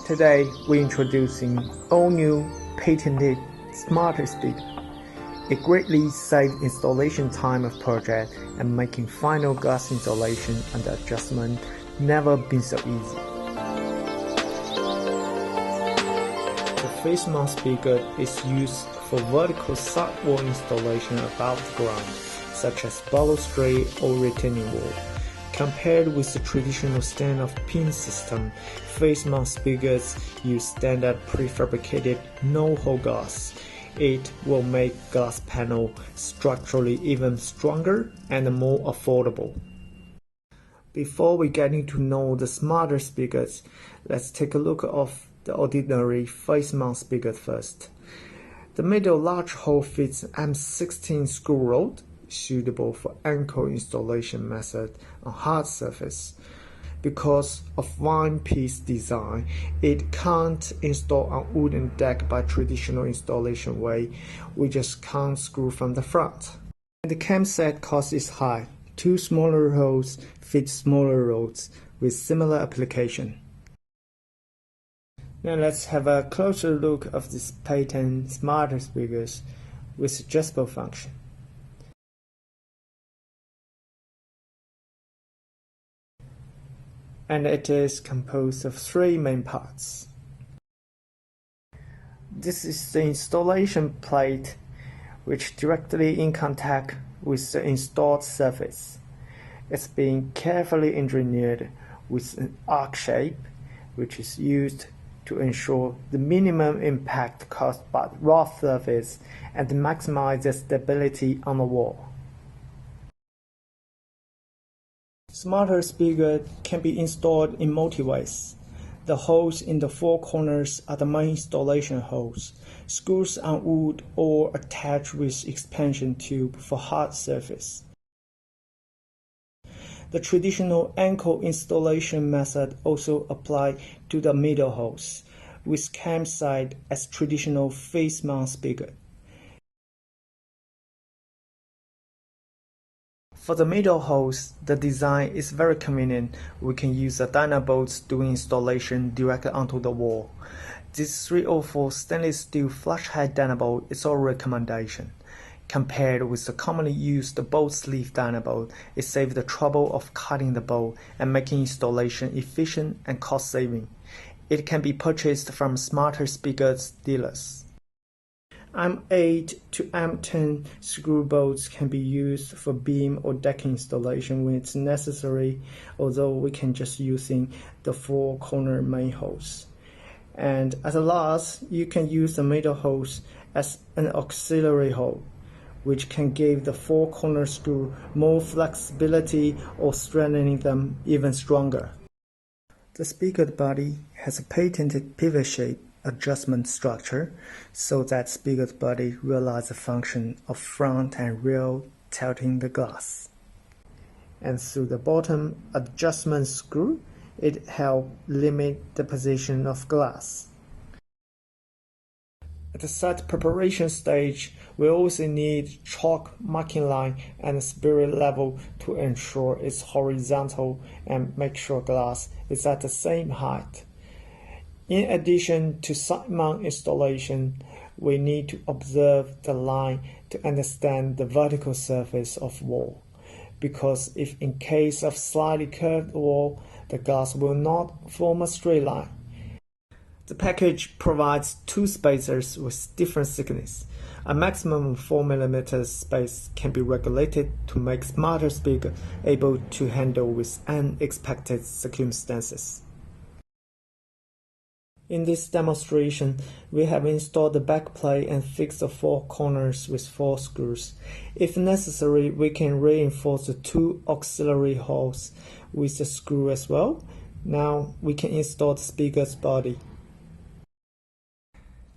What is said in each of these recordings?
Today we're introducing all new patented Smarter Spigot. It greatly saves installation time of project and making final glass installation and adjustment never been so easy. The face mount spigot is used for vertical sidewall installation above the ground, such as balustrade or retaining wall. Compared with the traditional stand-off pin system, face mount spigots use standard prefabricated no-hole glass. It will make glass panel structurally even stronger and more affordable. Before we get into know the smarter spigots, let's take a look at the ordinary face mount spigot first. The middle large hole fits M16 screw rod, suitable for ankle installation method on hard surface. Because of one piece design, it can't install on wooden deck by traditional installation way. We just can't screw from the front. And the campsite cost is high. 2 smaller holes fit smaller rods with similar application. Now let's have a closer look of this patent Smarter Spigot with adjustable function. And it is composed of 3 main parts. This is the installation plate, which directly in contact with the installed surface. It's been carefully engineered with an arc shape, which is used to ensure the minimum impact caused by the raw surface and maximize the stability on the wall. Smarter Spigot can be installed in multi ways. The holes in the 4 corners are the main installation holes, screws on wood or attached with expansion tube for hard surface. The traditional ankle installation method also applies to the middle holes, with campsite as traditional face mount spigot. For the middle holes, the design is very convenient. We can use the dynabolts doing installation directly onto the wall. This 304 stainless steel flush head dynabolt is our recommendation. Compared with the commonly used bolt sleeve dynabolt, it saves the trouble of cutting the bolt and making installation efficient and cost saving. It can be purchased from Smarter Spigot dealers. M8 to M10 screw bolts can be used for beam or deck installation when it's necessary, although we can just using the 4 corner main holes. And at last, you can use the middle holes as an auxiliary hole, which can give the 4 corner screw more flexibility or strengthening them even stronger. The spigot body has a patented pivot shape adjustment structure so that spigot body realizes the function of front and rear tilting the glass. And through the bottom adjustment screw, it helps limit the position of glass. At the site preparation stage, we also need chalk marking line and spirit level to ensure it's horizontal and make sure glass is at the same height. In addition to side mount installation, we need to observe the line to understand the vertical surface of wall, because if in case of slightly curved wall, the glass will not form a straight line. The package provides 2 spacers with different thickness. A maximum of 4 mm space can be regulated to make Smarter Spigot able to handle with unexpected circumstances. In this demonstration, we have installed the back plate and fixed the 4 corners with 4 screws. If necessary, we can reinforce the 2 auxiliary holes with the screw as well. Now we can install the spigot's body.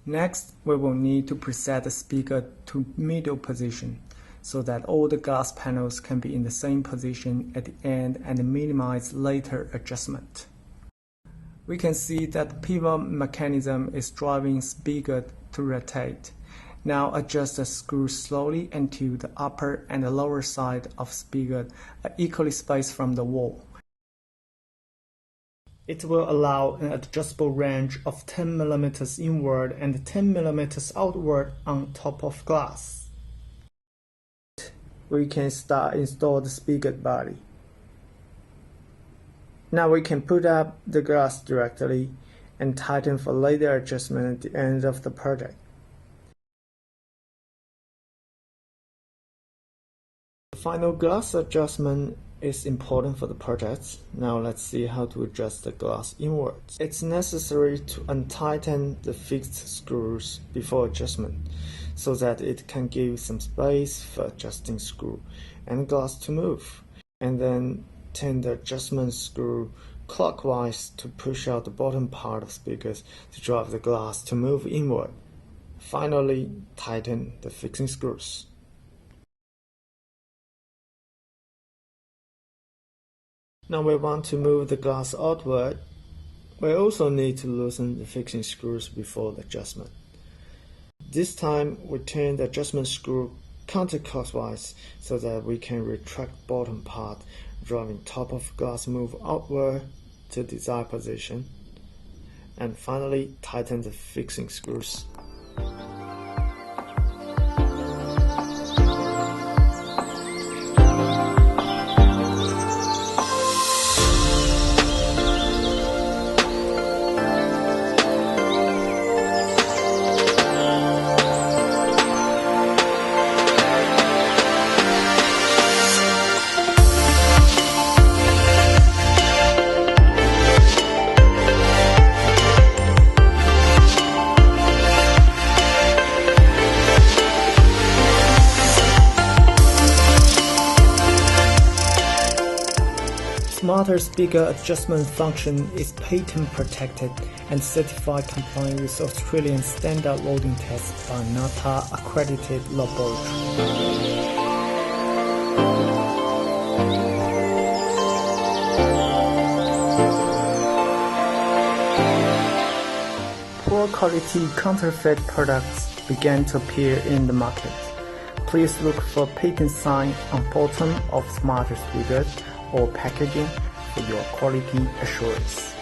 Next, we will need to preset the spigot to middle position so that all the glass panels can be in the same position at the end and minimize later adjustment. We can see that the pivot mechanism is driving spigot to rotate. Now adjust the screw slowly until the upper and the lower side of spigot are equally spaced from the wall. It will allow an adjustable range of 10 mm inward and 10 mm outward on top of glass. We can start install the spigot body. Now we can put up the glass directly and tighten for later adjustment at the end of the project. The final glass adjustment is important for the project. Now let's see how to adjust the glass inwards. It's necessary to untighten the fixed screws before adjustment so that it can give some space for adjusting screw and glass to move, and then turn the adjustment screw clockwise to push out the bottom part of spigot to drive the glass to move inward. Finally, tighten the fixing screws. Now we want to move the glass outward. We also need to loosen the fixing screws before the adjustment. This time we turn the adjustment screw counterclockwise so that we can retract bottom part, driving top of glass move outward to desired position. And finally, tighten the fixing screws. Smarter Spigot adjustment function is patent protected and certified compliant with Australian standard loading tests by NATA accredited laboratory. Poor quality counterfeit products began to appear in the market. Please look for patent sign on bottom of Smarter Spigot or packaging for your quality assurance.